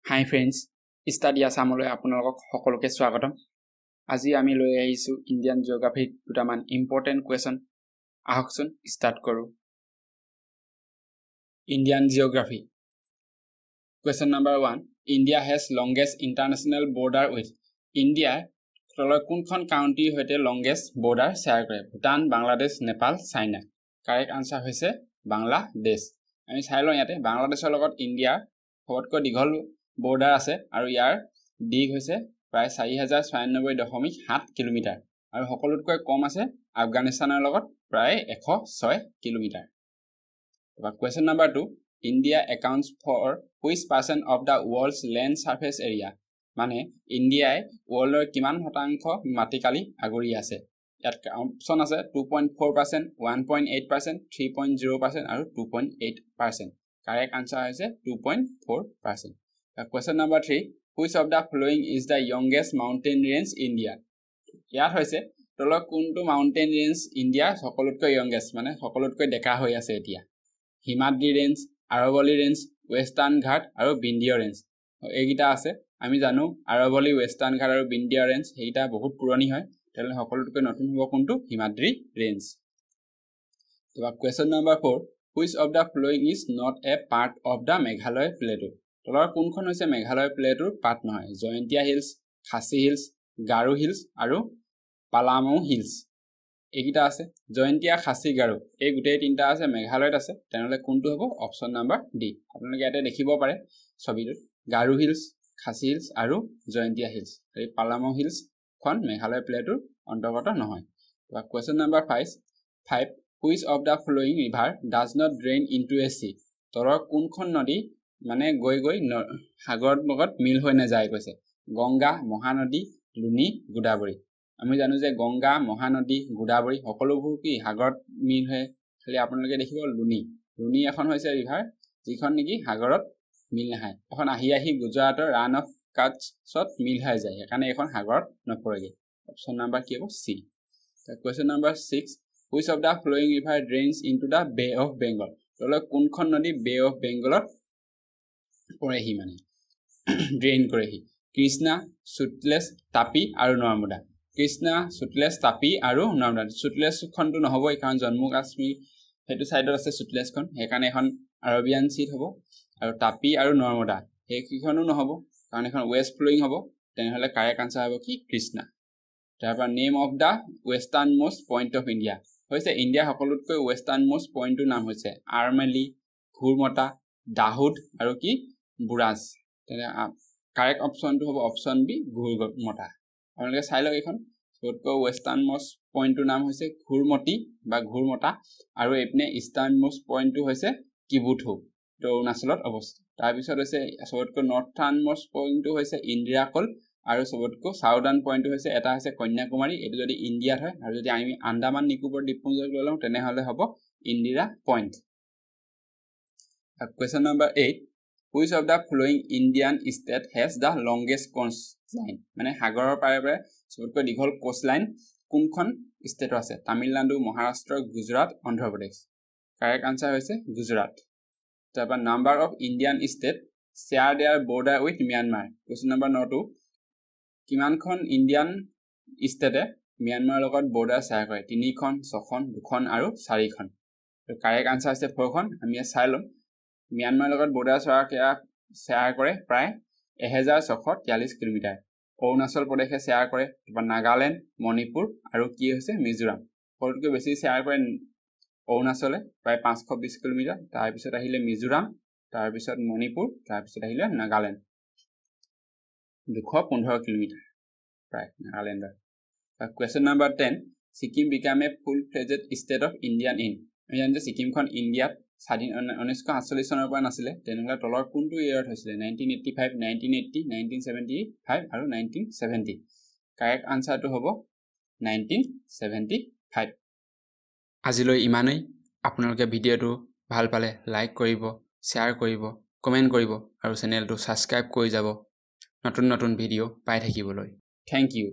Hi friends, study আসামলৈ আপোনালোকক সকলোকে স্বাগতম। আজি আমি লৈ আহিছো ইন্ডিয়ান জিওগ্ৰাফি দুটামান ইম্পৰ্টেন্ট কোৱেশ্চন। আহকচোন স্টাৰ্ট কৰো। Indian geography. Question number 1. India has longest international border with India তলৰ কোনখন কাউন্ট্ৰিৰ সৈতে longest border share কৰে? Bhutan, Bangladesh, Nepal, China. Correct answer হৈছে বাংলাদেশ। আমি চাই লওঁ ইয়াতে বাংলাদেশৰ লগত ইন্ডিয়া সবতকৈ দীঘল border আছে আৰু ইয়াৰ দিগ হৈছে প্ৰায় 4096.7 কিলোমিটাৰ আৰু সকলোতকৈ কম আছে আফগানিস্তানৰ লগত প্ৰায় 106 kilometre. Question number 2. India accounts for which percent of the world's land surface area? মানে ইন্ডিয়াই ওয়াৰ্ল্ডৰ কিমান শতাংশ মাটিকালি আগুৰি আছে? ইয়াত অপচন আছে 2.4%, 1.8%, 3.0% আৰু 2.8%। কারেক্ট আনসার হৈছে 2.4%। Question number 3. Which of the following is the youngest mountain range in India? ইয়াত হৈছে তলৰ কোনটো মাউন্টেন ৰেঞ্জ ইন্ডিয়াৰ সকলোতকৈ youngest মানে সকলোতকৈ ডেকা হৈ আছে এতিয়া? হিমাদ্ৰি ৰেঞ্জ, আৰৱলী ৰেঞ্জ, ওয়েস্টাৰ্ণ ঘাট আৰু বিন্ধ্য ৰেঞ্জ। এইগিটা আছে আমি জানো আৰৱলী, ওয়েস্টাৰ্ণ ঘাট আৰু বিন্ধ্য ৰেঞ্জ এইটা বহুত পুৰণি হয়, তেলে সকলোতকৈ নতুন হ'ব কোনটো? Himadri range. Question number 4. Which of the following is not a part of the Meghalaya plateau? তলৰ কোনখন হৈছে মেঘালয় প্লেটুৰ পাৰ্ট নহয়? Jaintia hills, Khasi hills, Garo hills আৰু পালামৌ হিলছ। এইগিটা আছে জয়ন্তীয়া, খাসী, গাৰো এই গোটেই তিনটা আছে মেঘালয়ত আছে, তেনেহলে কোনটো হ'ব? Option number D. আপোনালোকে ইয়াতে দেখিব পাৰে ছবিটোত গাৰো হিলছ, খাসী হিলছ আৰু জয়ন্তীয়া হিলছ। এই পালামৌ হিলছ খন মেঘালয় প্লেটুৰ অন্তৰ্গত নহয়। Question number 5. Which of the following river does not drain into a sea? তলৰ কোনখন নদী মানে গৈ সাগৰৰ লগত মিল হৈ নাযায় কৈছে? গংগা, মহানদী, লুনি, গোদাবৰী। আমি জানো যে গংগা, মহানদী, গোদাবৰী সকলোবোৰ কি সাগৰত মিল হয়, খালি আপোনালোকে দেখিব লুনি এখন হৈছে ৰিভাৰ যিখন নেকি সাগৰত মিল নহয়, এখন আহি গুজৰাটৰ ৰান অফ কাটছত মিল হৈ যায়, সেইকাৰণে এখন সাগৰত নপৰেগে। অপচন নাম্বাৰ কি হ'ব? সি। Question number 6. Which of the following river drains into the Bay of Bengal? তলৰ কোনখন নদী বে অফ বেংগলত পৰেহি মানে ড্ৰেইন কৰেহি? কৃষ্ণা, সুতলেজ, তাপি আৰু নৰ্মদা। কৃষ্ণা, সুতলেজ, তাপি আৰু নৰ্মদা। সুতলেজ খনটো নহব কাৰণ জম্মু কাশ্মীৰ হেতু সাইডত আছে সুতলেজখন, সেইকাৰণে এখন আৰবিয়ান সীত হ'ব। আৰু তাপি আৰু নৰ্মদা সেইখনো নহব কাৰণ এখন ওয়েস্ট ফ্লোইং হ'ব, তেনেহলে কাৰেক্ট আনসাৰ হ'ব কি? কৃষ্ণা। তাৰপৰা name of the westernmost point of India হৈছে ইণ্ডিয়া সকলোতকৈ ওয়েস্টাৰ্ণ মোস্ট পইণ্টৰ নাম হৈছে আৰমেলি, ঘুৰমতা, দাহুদ আৰু কি? বুৰাজ। তেনে কাৰেক্ট অপশনটো হ'ব অপশন বি, ঘুৰমতা। আপোনালোকে চাই লওক এখন সবতকৈ ওয়েস্টাৰ্ণ মোস্ট পইণ্টৰ নাম হৈছে ঘুৰমতি বা ঘুৰমতা আৰু এইপিনে ইষ্টাৰ্ণ মোস্ট পইণ্টটো হৈছে কিবুথু, তো অৰুণাচলত অৱস্থিত। তাৰপিছত হৈছে সবতকৈ নৰ্থাৰ্ণ মোস্ট পইণ্টটো হৈছে ইন্দিৰাকোল আৰু সবতকৈ সাউদাৰ্ণ পইণ্টটো হৈছে এটা হৈছে কন্যাকুমাৰী। এইটো যদি ইণ্ডিয়াত হয় আৰু যদি আমি আন্দামান নিকোবৰ দ্বীপপুঞ্জক লৈ লওঁ তেনেহলে হ'ব Indira point. Question number 8. Which of the following Indian state has the longest coastline? মানে সাগৰৰ পাৰে সবতকৈ দীঘল কোষ্টলাইন কোনখন ষ্টেট আছে? তামিলনাডু, মহাৰাষ্ট্ৰ, গুজৰাট, অন্ধ্ৰপ্ৰদেশ। কাৰেক্ট আনসাৰ হৈছে গুজৰাট। তাৰপৰা number of Indian state share their border with Myanmar. Question number 2. কিমানখন ইণ্ডিয়ান ষ্টেটে ম্যানমাৰৰ লগত বৰ্ডাৰ শ্বেয়াৰ কৰে? 3খন, 6খন, 2খন আৰু 4খন। তো কাৰেক্ট আনসাৰ হৈছে 4খন। আমি চাই লম ম্যানমাৰৰ লগত বৰ্ডাৰ শ্বেয়াৰ কৰে প্ৰায় 1643 কিলোমিটাৰ। অৰুণাচল প্ৰদেশে শ্বেয়াৰ কৰে, তাৰপৰা নাগালেণ্ড, মণিপুৰ আৰু কি হৈছে মিজোৰাম। সকলোতকৈ বেছি শ্বেয়াৰ কৰে অৰুণাচলে প্ৰায় 520 কিলোমিটাৰ, তাৰপিছত আহিলে মিজোৰাম, তাৰপিছত মণিপুৰ, তাৰপিছত আহিলে নাগালেণ্ড 215 কিলোমিটাৰ প্ৰায় নাগালেণ্ডৰ। Question number 10. Sikkim became a full-fledged state of India in? আমি জানো যে ছিকিমখন ইণ্ডিয়াত স্বাধীন 1947 চনৰ পৰা নাছিলে, তেনেহলে তলৰ কোনটো ইয়াৰত হৈছিলে? 1985, 1980, 1975 আৰু 1970। কারেক্ট আনসারটো হ'ব 1975। আজিলৈ ইমানেই। আপোনালোকে ভিডিঅ'টো ভাল পালে লাইক কৰিব, শ্বেয়াৰ কৰিব, কমেন্ট কৰিব আৰু চেনেলটো সাবস্ক্ৰাইব কৰি যাব নতুন ভিডিঅ' পাই থাকিবলৈ। Thank U.